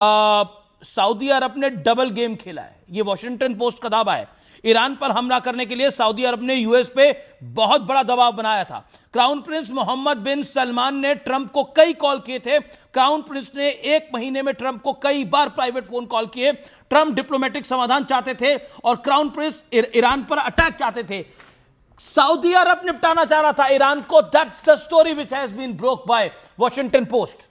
Saudi अरब ने double game खेला है, ये वॉशिंगटन पोस्ट का दावा है। ईरान पर हमला करने के लिए सऊदी अरब ने यूएस पे बहुत बड़ा दबाव बनाया था। क्राउन प्रिंस मोहम्मद बिन सलमान ने ट्रंप को कई कॉल किए थे। क्राउन प्रिंस ने एक महीने में ट्रंप को कई बार प्राइवेट फोन कॉल किए। ट्रंप डिप्लोमेटिक समाधान चाहते थे और क्राउन प्रिंस ईरान पर अटैक चाहते थे। सऊदी अरब निपटाना चाह रहा था ईरान को। That's the story which has been broke by Washington Post.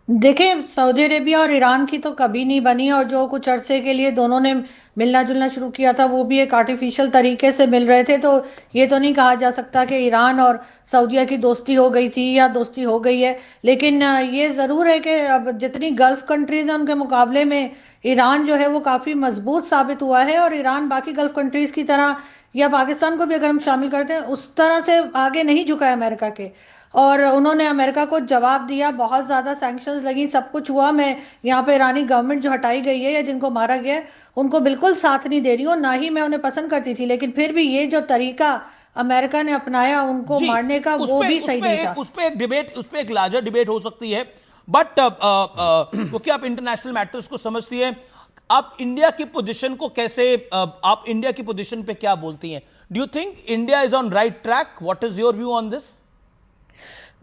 देखिए, सऊदी अरेबिया और ईरान की तो कभी नहीं बनी, और जो कुछ अरसे के लिए दोनों ने मिलना जुलना शुरू किया था वो भी एक आर्टिफिशियल तरीके से मिल रहे थे। तो ये तो नहीं कहा जा सकता कि ईरान और सऊदीया की दोस्ती हो गई थी या दोस्ती हो गई है। लेकिन ये ज़रूर है कि अब जितनी गल्फ़ कंट्रीज़ हैं उनके मुकाबले में ईरान जो है वो काफ़ी मजबूत साबित हुआ है। और ईरान बाकी गल्फ़ कंट्रीज़ की तरह, या पाकिस्तान को भी अगर हम शामिल करते हैं, उस तरह से आगे नहीं झुका है अमेरिका के। और उन्होंने अमेरिका को जवाब दिया, बहुत ज़्यादा सैंक्शंस लगी, सब कुछ हुआ। मैं यहाँ पे ईरानी गवर्नमेंट जो हटाई गई है या जिनको मारा गया है उनको बिल्कुल साथ नहीं दे रही हूँ, ना ही मैं उन्हें पसंद करती थी। लेकिन फिर भी ये जो तरीका अमेरिका ने अपनाया उनको जी, मारने का, वो भी सही नहीं था। उस पे एक डिबेट, उस पे एक लार्जर डिबेट हो सकती है। बट क्योंकि आप इंटरनेशनल मैटर्स को समझती है, आप इंडिया की पोजीशन को कैसे, आप इंडिया की पोजीशन पे क्या बोलती हैं? Do you think India is on right track? What is your view on this?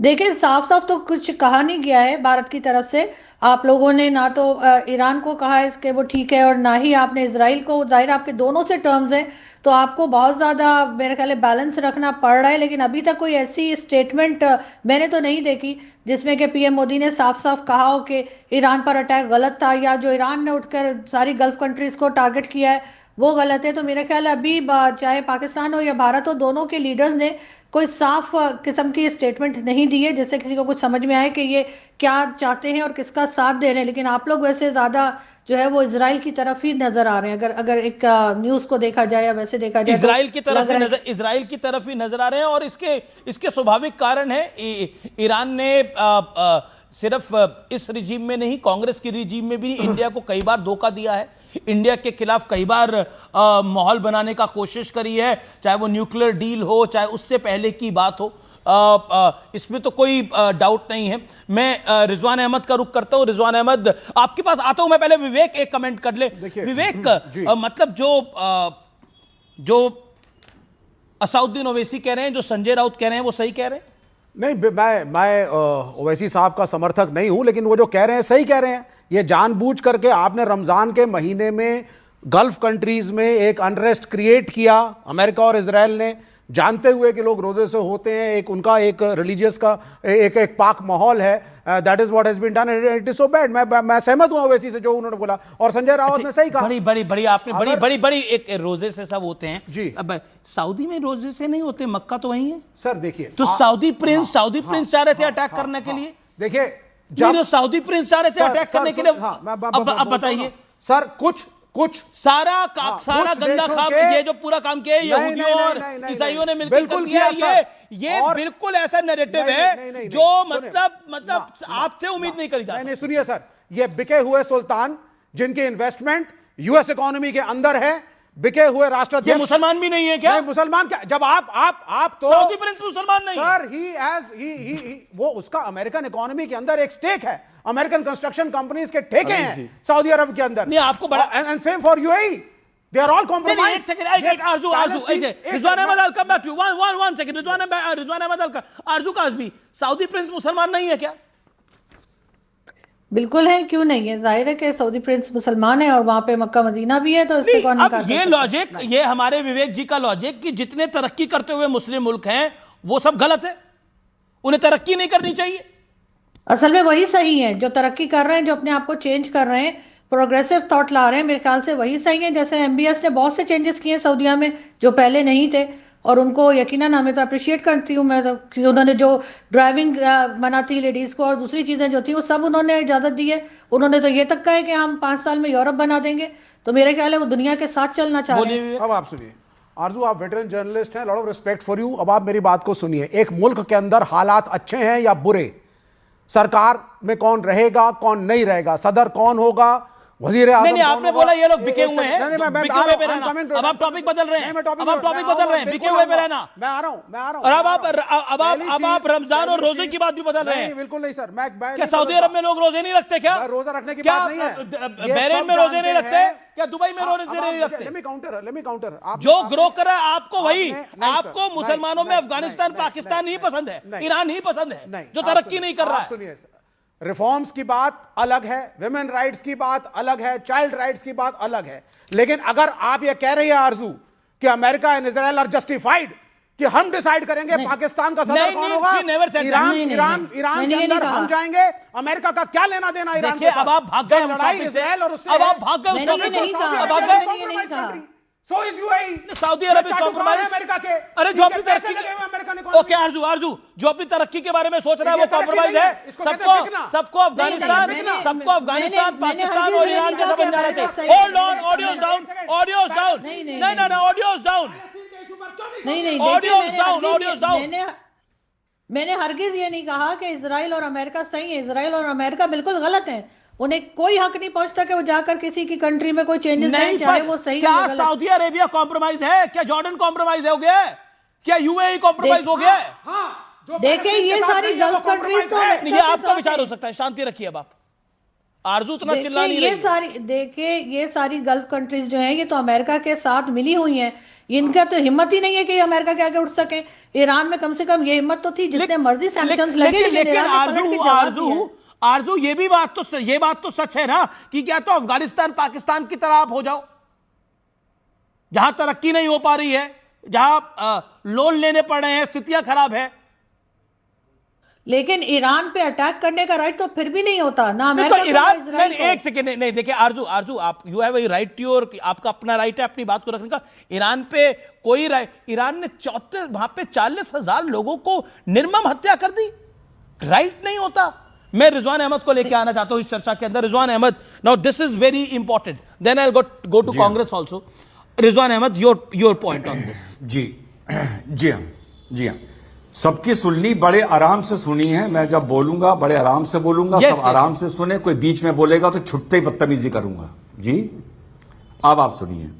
देखिए, साफ साफ तो कुछ कहा नहीं गया है भारत की तरफ से। आप लोगों ने ना तो ईरान को कहा है इसके वो ठीक है, और ना ही आपने इसराइल को। जाहिर है आपके दोनों से टर्म्स हैं, तो आपको बहुत ज़्यादा मेरे ख्याल है बैलेंस रखना पड़ रहा है। लेकिन अभी तक कोई ऐसी स्टेटमेंट मैंने तो नहीं देखी जिसमें कि पीएम मोदी ने साफ साफ कहा हो कि ईरान पर अटैक गलत था, या जो ईरान ने उठकर सारी गल्फ कंट्रीज़ को टारगेट किया है वो गलत है। तो मेरा ख्याल है अभी चाहे पाकिस्तान हो या भारत हो, दोनों के लीडर्स ने कोई साफ किस्म की स्टेटमेंट नहीं दी है जिससे किसी को कुछ समझ में आए कि ये क्या चाहते हैं और किसका साथ दे रहे हैं। लेकिन आप लोग वैसे ज़्यादा जो है वो इसराइल की तरफ ही नज़र आ रहे हैं, अगर अगर एक न्यूज़ को देखा जाए या वैसे देखा जाए तो लग रहा है। इसराइल की तरफ ही नजर आ रहे हैं। और इसके इसके स्वाभाविक कारण है, ईरान ने सिर्फ इस रिजीम में नहीं, कांग्रेस की रिजीम में भी इंडिया को कई बार धोखा दिया है। इंडिया के खिलाफ कई बार माहौल बनाने का कोशिश करी है, चाहे वो न्यूक्लियर डील हो, चाहे उससे पहले की बात हो। इसमें तो कोई डाउट नहीं है। मैं रिजवान अहमद का रुख करता हूं। रिजवान अहमद, आपके पास आता हूं मैं। पहले विवेक एक कमेंट कर ले। विवेक, मतलब जो असदुद्दीन ओवैसी कह रहे हैं, जो संजय राउत कह रहे हैं, वो सही कह रहे हैं? नहीं, मैं ओवैसी साहब का समर्थक नहीं हूं, लेकिन वो जो कह रहे हैं सही कह रहे हैं। ये जानबूझ करके आपने रमजान के महीने में गल्फ कंट्रीज में एक अनरेस्ट क्रिएट किया, अमेरिका और इजराइल ने, जानते हुए कि लोग रोजे से होते हैं, एक उनका एक रिलीजियस का एक पाक माहौल है। That is what has been done, it is so bad. मैं सहमत हूं ओवैसी से जो उन्होंने बोला, और संजय रावत ने सही कहा। बड़ी आपने बड़ी एक रोजे से सब होते हैं जी। अब सऊदी में रोजे से नहीं होते, मक्का तो वही है सर। देखिए, तो सऊदी प्रिंस चाह रहे थे अटैक करने के लिए। देखिए, जब सऊदी प्रिंस चाह रहे थे अटैक करने के लिए, अब बताइए सर। कुछ सारा गंदा काम, ये जो पूरा काम किया है यहूदियों और ईसाइयों ने मिलकर किया, ये बिल्कुल ऐसा नैरेटिव है जो मतलब आपसे उम्मीद नहीं करी जा सकती। सुनिए सर, ये बिके हुए सुल्तान जिनकी इन्वेस्टमेंट यूएस इकोनॉमी के अंदर है, बिके हुए राष्ट्राध्यक्ष, ये मुसलमान भी नहीं है क्या? नहीं, मुसलमान क्या? जब आप तो सऊदी प्रिंस मुसलमान नहीं सर, ही वो उसका अमेरिकन इकोनॉमी के अंदर एक स्टेक है। अमेरिकन कंस्ट्रक्शन कंपनीज के ठेके हैं सऊदी अरब के अंदर। नहीं, आपको बड़ा, and same for UAE, they are all compromise. एक second, Arzoo Rizwan Ahmed, I will come back to you. One second, Rizwan Ahmed, Arzoo Kazmi, Saudi Prince मुसलमान नहीं है क्या? बिल्कुल है, क्यों नहीं है। जाहिर है कि सऊदी प्रिंस मुसलमान है और वहां पे मक्का मदीना भी है, तो इससे कौन अब ये लॉजिक, ये हमारे विवेक जी का लॉजिक कि जितने तरक्की करते हुए मुस्लिम मुल्क हैं वो सब गलत है, उन्हें तरक्की नहीं करनी चाहिए। असल में वही सही है जो तरक्की कर रहे हैं, जो अपने आप को चेंज कर रहे हैं, प्रोग्रेसिव थॉट ला रहे हैं, मेरे ख्याल से वही सही है। जैसे एमबीएस ने बहुत से चेंजेस किए सऊदीया में जो पहले नहीं थे, और उनको यकीनन हमें तो अप्रिशिएट करती हूँ मैं तो कि उन्होंने जो ड्राइविंग मना थी लेडीज़ को और दूसरी चीज़ें जो थी वो सब उन्होंने इजाज़त दी है। उन्होंने तो ये तक कहा है कि हम 5 साल में यूरोप बना देंगे। तो मेरे ख्याल है वो दुनिया के साथ चलना चाह रहे हैं। अब आप सुनिए आरजू, आप वेटरन जर्नलिस्ट हैं, lot of respect for you. अब आप मेरी बात को सुनिए। एक मुल्क के अंदर हालात अच्छे हैं या बुरे, सरकार में कौन रहेगा कौन नहीं रहेगा, सदर कौन होगा, वजीर आज़म नहीं, आपने बोला ये लोग बिके हुए हैं, बिके हुए पे रहना। अब आप टॉपिक बदल रहे हैं, अब आप टॉपिक बदल रहे हैं, बिके हुए पे रहना। मैं आ रहा हूं। और अब आप रमजान और रोजे की बात भी बदल रहे हैं। बिल्कुल नहीं सर, मैं क्या सऊदी अरब में लोग रोजे नहीं रखते? क्या रोजा रखने की क्या बात नहीं है। बहरीन में रोजे नहीं रखते? क्या दुबई में रोजे नहीं रखते? Let me counter. जो ग्रो कर रहा है आपको वही, नहीं, आपको सर, मुसलमानों में नहीं, अफगानिस्तान नहीं, पाकिस्तान नहीं, नहीं पसंद है, नहीं, ईरान ही पसंद है, नहीं, जो आप तरक्की सुनिए, नहीं कर रहा आप है। सुनिए सर, रिफॉर्म्स की बात अलग है, विमेन राइट्स की बात अलग है, चाइल्ड राइट्स की बात अलग है। लेकिन अगर आप ये कह रही है आरजू कि America and Israel are justified, कि हम डिसाइड करेंगे पाकिस्तान का सदर कौन होगा, ईरान के अंदर हम जाएंगे, अमेरिका का क्या लेना देना ईरान के साथ? अब आप भाग गए लड़ाई इजराइल और उससे, अब आप भाग गए उस टॉपिक से, अब भाग गए। So is UAE. सऊदी अरब इस कॉम्प्रोमाइज अमेरिका के, अरे जो अपनी तरक्की अमेरिका ने ओके आरजू जो अपनी तरक्की के बारे में सोच रहा है वो कॉम्प्रोमाइज है। सबको अफगानिस्तान पाकिस्तान और ईरान जैसा बन जाना चाहिए। Hold on, audios down, audios down, नहीं ऑडियोज डाउन, नहीं ऑडियोज डाउन। मैंने हरगिज ये नहीं कहा कि इजराइल और अमेरिका सही है। इजराइल और अमेरिका बिल्कुल गलत हैं। उन्हें कोई हक नहीं पहुंचता कि वो जाकर किसी की कंट्री में कोई चेंजेस लाएं, चाहे वो सही क्या हो। क्या सऊदी अरेबिया कॉम्प्रोमाइज है? क्या जॉर्डन कॉम्प्रोमाइज हो गया है? क्या यूएई कॉम्प्रोमाइज हो गया है? देखिए ये सारी गल्फ कंट्रीज तो ये आपका विचार हो सकता है, शांति रखिए। अब आप आरजू इतना चिल्ला नहीं रही। देखिए ये सारी गल्फ कंट्रीज जो हैं ये तो अमेरिका के साथ मिली हुई हैं। इनका तो हिम्मत ही नहीं है कि अमेरिका के आगे उठ सके। ईरान में कम से कम ये हिम्मत तो थी, जितने मर्जी सैंक्शंस लगे, लेकिन आरजू ये बात तो सच है ना कि क्या तो अफगानिस्तान पाकिस्तान की तरह आप हो जाओ, जहां तरक्की नहीं हो पा रही है, जहां लोन लेने पड़ रहे हैं, स्थितियां खराब है। लेकिन ईरान पे अटैक करने का राइट तो फिर भी नहीं होता ना तो अमेरिका ईरान को, ना नहीं, एक सेकेंड नहीं देखिए आरजू आप you have a right to your, आपका अपना राइट है अपनी बात को रखने का। ईरान पे कोई ईरान ने 34 वहां पे 40,000 लोगों को निर्मम हत्या कर दी, राइट नहीं होता। मैं रिजवान अहमद को लेके आना चाहता हूं इस चर्चा के अंदर। Rizwan Ahmad, now this is very important, then I will go to Congress also. Rizwan Ahmad, your point on this. जी हाँ, सबकी सुननी बड़े आराम से सुनी है। मैं जब बोलूंगा बड़े आराम से बोलूंगा, सब आराम से सुने। कोई बीच में बोलेगा तो छुट्टे ही बदतमीजी करूंगा। जी अब आप सुनिए।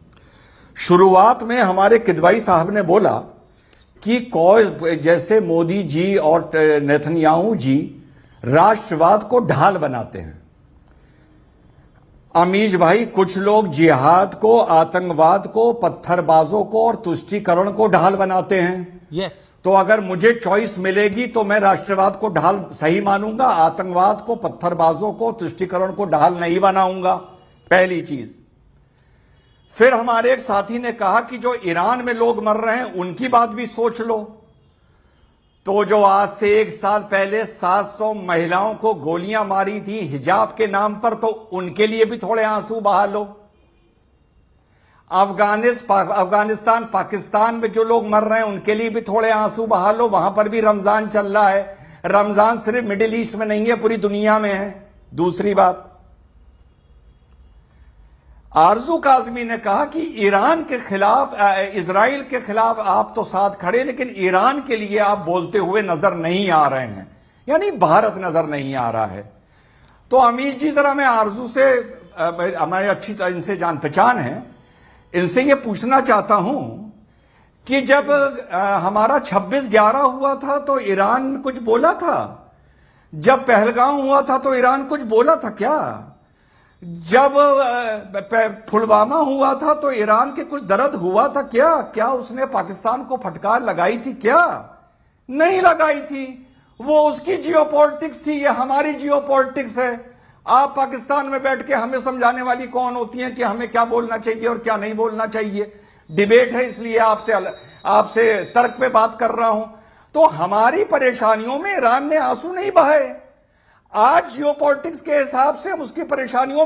शुरुआत में हमारे किदवाई साहब ने बोला कि जैसे मोदी जी और नेतन्याहू जी राष्ट्रवाद को ढाल बनाते हैं। अमीश भाई, कुछ लोग जिहाद को, आतंकवाद को, पत्थरबाजों को और तुष्टीकरण को ढाल बनाते हैं। यस। तो अगर मुझे चॉइस मिलेगी तो मैं राष्ट्रवाद को ढाल सही मानूंगा, आतंकवाद को, पत्थरबाजों को, तुष्टीकरण को ढाल नहीं बनाऊंगा। पहली चीज। फिर हमारे एक साथी ने कहा कि जो ईरान में लोग मर रहे हैं उनकी बात भी सोच लो। तो जो आज से 1 साल पहले 700 महिलाओं को गोलियां मारी थी हिजाब के नाम पर, तो उनके लिए भी थोड़े आंसू बहा लो। अफगानिस्तान पाकिस्तान में जो लोग मर रहे हैं उनके लिए भी थोड़े आंसू बहा लो। वहां पर भी रमजान चल रहा है। रमजान सिर्फ मिडिल ईस्ट में नहीं है, पूरी दुनिया में है। दूसरी बात, आरजू काज़मी ने कहा कि ईरान के खिलाफ, इजराइल के खिलाफ आप तो साथ खड़े, लेकिन ईरान के लिए आप बोलते हुए नजर नहीं आ रहे हैं, यानी भारत नजर नहीं आ रहा है। तो अमीर जी, जरा मैं आरजू से, हमारे अच्छी तरह इनसे जान पहचान है, इनसे ये पूछना चाहता हूं कि जब हमारा 26/11 हुआ था तो ईरान कुछ बोला था? जब पहलगाम हुआ था तो ईरान कुछ बोला था क्या? जब पुलवामा हुआ था तो ईरान के कुछ दर्द हुआ था क्या? क्या उसने पाकिस्तान को फटकार लगाई थी क्या? नहीं लगाई थी। वो उसकी जियोपॉलिटिक्स थी, ये हमारी जियोपॉलिटिक्स है। आप पाकिस्तान में बैठ के हमें समझाने वाली कौन होती हैं कि हमें क्या बोलना चाहिए और क्या नहीं बोलना चाहिए? डिबेट है, इसलिए आपसे तर्क पे बात कर रहा हूं। तो हमारी परेशानियों में ईरान ने आंसू नहीं बहाए। आज जियोपॉलिटिक्स के हिसाब से हम उसकी परेशानियों